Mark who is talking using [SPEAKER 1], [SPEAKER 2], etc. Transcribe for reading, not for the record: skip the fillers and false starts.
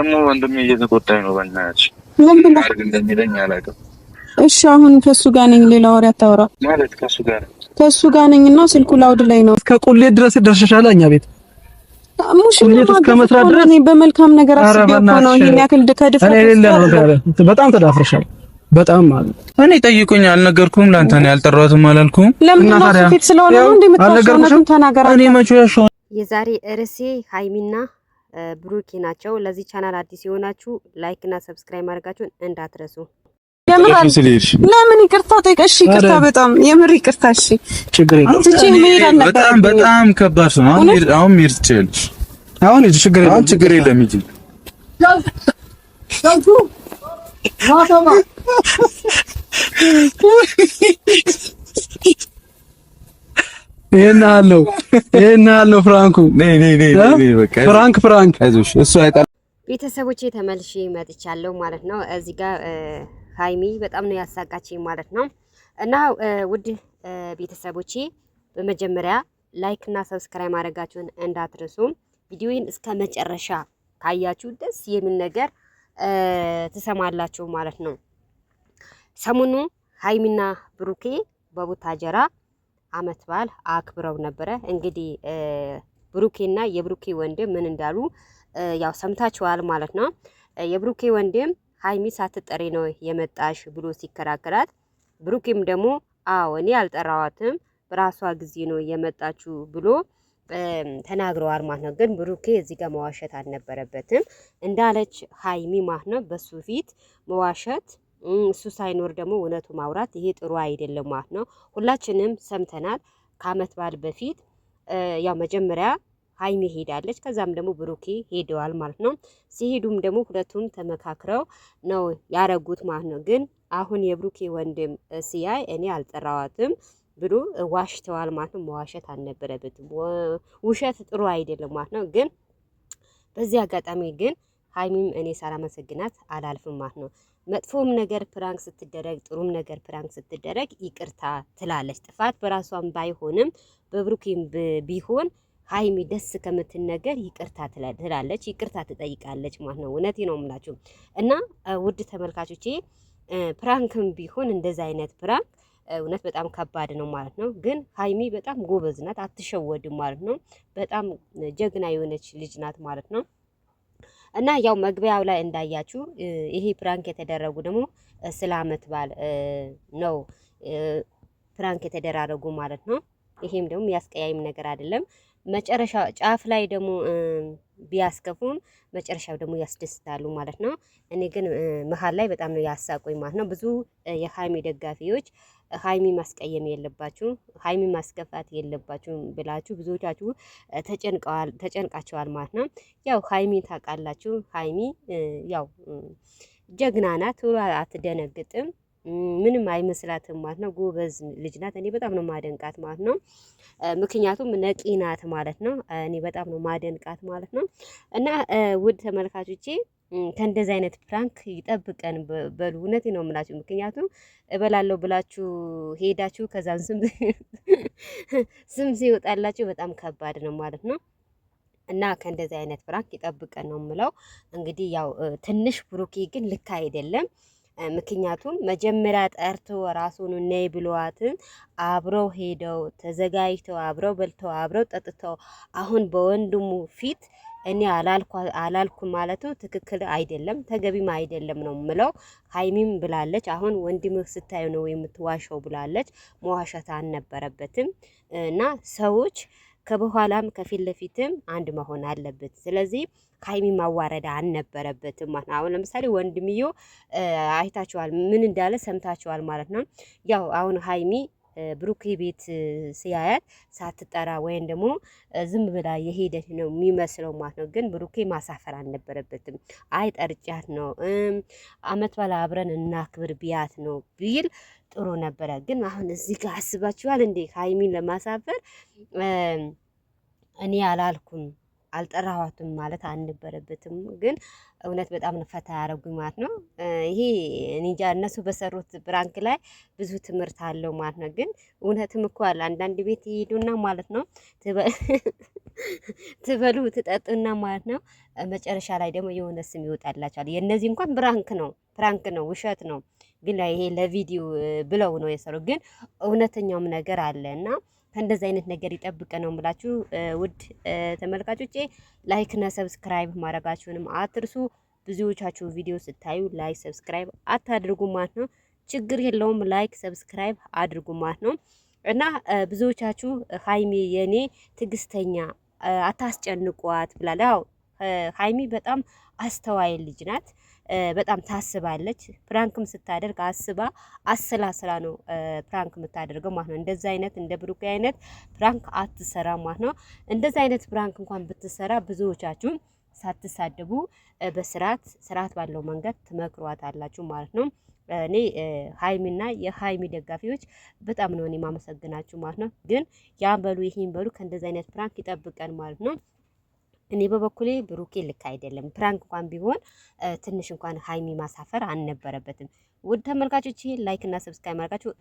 [SPEAKER 1] ደግሞ ወንድሜ እየተቆጣኝ ነው። በእናትሽ
[SPEAKER 2] ለምን
[SPEAKER 1] አርግ እንደሚለኝ አላውቅም።
[SPEAKER 2] እሺ አሁን ከሱ ጋር ነኝ። ሌላ ወሬ አታወራ
[SPEAKER 1] ማለት
[SPEAKER 2] ከሱ ጋር ነኝና ስልኩ ላውድ ላይ ነው።
[SPEAKER 3] ከቁሌት ድረስ ደርሰሻል። እኛ ቤት
[SPEAKER 2] ሙሽራ እስከመስራት ድረስ በመልካም ነገር አስቤው እኮ ነው። ይሄን ያክል ከድፍረት
[SPEAKER 3] በጣም ተዳፍረሻል። በጣም ማለት
[SPEAKER 1] እኔ ጠይቁኝ አልነገርኩም። ላንተ ነው ያልጠራሁትም አላልኩም።
[SPEAKER 2] ለምን ነው ፊት ስለሆነ ነው እንደምታውቀው ተናገራ።
[SPEAKER 1] እኔ መቼ ያሻው
[SPEAKER 4] የዛሬ ርዕሴ ሃይሚና ብሩኬ ናቸው። ለዚህ ቻናል አዲስ የሆናችሁ ላይክ እና ሰብስክራይብ ማድረጋችሁን እንዳትረሱ።
[SPEAKER 2] ለምን ይቅርታ ጠይቀሽ? ይቅርታ በጣም የምር ይቅርታ። እሺ
[SPEAKER 3] ችግር የለም።
[SPEAKER 1] በጣም ከባድ ነው። አሁን ሜር ትችላለሽ።
[SPEAKER 3] አሁን እዚህ
[SPEAKER 1] ችግር የለም እንጂ
[SPEAKER 3] ይሄን አለው ፍራንኩ
[SPEAKER 1] ነይ በቃ
[SPEAKER 3] ፍራንክ
[SPEAKER 1] አይዞሽ። እሱ አይጣል።
[SPEAKER 4] ቤተሰቦቼ ተመልሼ መጥቻለሁ ማለት ነው። እዚህ ጋር ሃይሚ በጣም ነው ያሳቃችኝ ማለት ነው። እና ውድ ቤተሰቦቼ በመጀመሪያ ላይክ እና ሰብስክራይብ ማድረጋችሁን እንዳትረሱ። ቪዲዮውን እስከ መጨረሻ ካያችሁ ደስ የሚል ነገር ትሰማላችሁ ማለት ነው። ሰሞኑ ሃይሚና ብሩኬ በቡታጀራ አመት በዓል አክብረው ነበረ። እንግዲህ ብሩኬና የብሩኬ ወንድም ምን እንዳሉ ያው ሰምታችኋል ማለት ነው። የብሩኬ ወንድም ሃይሚ ሳትጠሪ ነው የመጣሽ ብሎ ሲከራከራት፣ ብሩኬም ደግሞ አዎ እኔ አልጠራዋትም በራሷ ጊዜ ነው የመጣችሁ ብሎ ተናግረዋል ማለት ነው። ግን ብሩኬ እዚህ ጋር መዋሸት አልነበረበትም እንዳለች ሃይሚ ማለት ነው። በሱ ፊት መዋሸት እሱ ሳይኖር ደግሞ እውነቱ ማውራት ይሄ ጥሩ አይደለም ማለት ነው። ሁላችንም ሰምተናል። ከአመት በዓል በፊት ያው መጀመሪያ ሃይሚ ሄዳለች፣ ከዛም ደግሞ ብሩኬ ሄደዋል ማለት ነው። ሲሄዱም ደግሞ ሁለቱም ተመካክረው ነው ያረጉት ማለት ነው። ግን አሁን የብሩኬ ወንድም ሲያይ እኔ አልጠራዋትም ብሎ ዋሽተዋል ማለት ነው። መዋሸት አልነበረበትም። ውሸት ጥሩ አይደለም ማለት ነው። ግን በዚህ አጋጣሚ ግን ሃይሚም እኔ ሳላመሰግናት አላልፍም ማለት ነው። መጥፎም ነገር ፕራንክ ስትደረግ ጥሩም ነገር ፕራንክ ስትደረግ ይቅርታ ትላለች። ጥፋት በራሷም ባይሆንም በብሩኬም ቢሆን ሃይሚ ደስ ከምትነገር ይቅርታ ትላለች፣ ይቅርታ ትጠይቃለች ማለት ነው። እውነቴ ነው የምላችሁ እና ውድ ተመልካቾቼ ፕራንክም ቢሆን እንደዛ አይነት ፕራንክ እውነት በጣም ከባድ ነው ማለት ነው። ግን ሃይሚ በጣም ጎበዝ ናት፣ አትሸወድም ማለት ነው። በጣም ጀግና የሆነች ልጅ ናት ማለት ነው። እና ያው መግቢያው ላይ እንዳያችሁ ይሄ ፕራንክ የተደረጉ ደግሞ ስለ አመት በዓል ነው ፕራንክ የተደራረጉ ማለት ነው። ይሄም ደግሞ ያስቀያይም ነገር አይደለም። መጨረሻ ጫፍ ላይ ደግሞ ቢያስከፉም መጨረሻው ደግሞ ያስደስታሉ ማለት ነው። እኔ ግን መሀል ላይ በጣም ነው ያሳቁኝ ማለት ነው። ብዙ የሃይሚ ደጋፊዎች ሃይሚ ማስቀየም የለባችሁ፣ ሃይሚ ማስከፋት የለባችሁ ብላችሁ ብዙዎቻችሁ ተጨንቃችኋል ማለት ነው። ያው ሃይሚ ታውቃላችሁ፣ ሃይሚ ያው ጀግና ናት፣ አትደነግጥም፣ ምንም አይመስላትም ማለት ነው። ጎበዝ ልጅ ናት። እኔ በጣም ነው ማደንቃት ማለት ነው። ምክንያቱም ነቂ ናት ማለት ነው። እኔ በጣም ነው ማደንቃት ማለት ነው። እና ውድ ተመልካቾቼ ከእንደዚህ አይነት ፕራንክ ይጠብቀን በሉ። እውነቴ ነው የምላችሁ። ምክንያቱም እበላለሁ ብላችሁ ሄዳችሁ ከዛን ስም ሲወጣላችሁ በጣም ከባድ ነው ማለት ነው። እና ከእንደዚህ አይነት ፕራንክ ይጠብቀን ነው የምለው። እንግዲህ ያው ትንሽ ብሩኬ ግን ልክ አይደለም። ምክንያቱም መጀመሪያ ጠርቶ ራሱን ነይ ብለዋትን አብረው ሄደው ተዘጋጅተው አብረው በልተው አብረው ጠጥተው አሁን በወንድሙ ፊት እኔ አላልኩ ማለቱ ትክክል አይደለም፣ ተገቢም አይደለም ነው የምለው። ሃይሚም ብላለች አሁን ወንድምህ ስታዩ ነው የምትዋሸው ብላለች። መዋሸት አልነበረበትም እና ሰዎች ከበኋላም ከፊት ለፊትም አንድ መሆን አለበት። ስለዚህ ሃይሚ ማዋረድ አልነበረበትም ማለት ነው። አሁን ለምሳሌ ወንድምዮ አይታችኋል፣ ምን እንዳለ ሰምታችኋል ማለት ነው። ያው አሁን ሃይሚ ብሩኬ ቤት ሲያያት ሳትጠራ ወይም ደግሞ ዝም ብላ የሄደች ነው የሚመስለው ማለት ነው። ግን ብሩኬ ማሳፈር አልነበረበትም። አይ ጠርጫት ነው አመት በላ አብረን እናክብር ቢያት ነው ቢል ጥሩ ነበረ። ግን አሁን እዚህ ጋር አስባችኋል እንዴ? ሃይሚን ለማሳፈር እኔ አላልኩም አልጠራኋትም ማለት አልነበረበትም። ግን እውነት በጣም ፈታ ያደረጉኝ ማለት ነው። ይሄ እንጃ እነሱ በሰሩት ብራንክ ላይ ብዙ ትምህርት አለው ማለት ነው። ግን እውነትም እኮ አለ አንዳንድ ቤት ይሄዱና ማለት ነው ትበሉ ትጠጡና ማለት ነው። መጨረሻ ላይ ደግሞ የሆነ ስም ይወጣላችኋል። የእነዚህ እንኳን ፕራንክ ነው፣ ውሸት ነው። ግን ይሄ ለቪዲዮ ብለው ነው የሰሩ። ግን እውነተኛውም ነገር አለ እና ከእንደዚህ አይነት ነገር ይጠብቀ ነው የምላችሁ ውድ ተመልካቾቼ። ላይክ እና ሰብስክራይብ ማድረጋችሁንም አትርሱ። ብዙዎቻችሁ ቪዲዮ ስታዩ ላይክ ሰብስክራይብ አታድርጉ ማለት ነው። ችግር የለውም ላይክ ሰብስክራይብ አድርጉ ማለት ነው። እና ብዙዎቻችሁ ሀይሚ የኔ ትዕግስተኛ አታስጨንቋት ብላለ። ያው ሀይሚ በጣም አስተዋይ ልጅ ናት። በጣም ታስባለች። ፕራንክም ስታደርግ አስባ አሰላስላ ነው ፕራንክ የምታደርገው ማለት ነው። እንደዛ አይነት እንደ ብሩክ አይነት ፕራንክ አትሰራ ማለት ነው። እንደዛ አይነት ፕራንክ እንኳን ብትሰራ ብዙዎቻችሁ ሳትሳደቡ ስርዓት ባለው መንገድ ትመክሯት አላችሁ ማለት ነው። እኔ ሀይሚና የሀይሚ ደጋፊዎች በጣም ነው እኔ ማመሰግናችሁ ማለት ነው። ግን ያን በሉ ይሄን በሉ ከእንደዚህ አይነት ፕራንክ ይጠብቀን ማለት ነው። እኔ በበኩሌ ብሩኬ ልክ አይደለም። ፕራንክ እንኳን ቢሆን ትንሽ እንኳን ሀይሚ ማሳፈር አልነበረበትም። ውድ ተመልካቾች ላይክ እና ሰብስክራይብ ማድረጋችሁ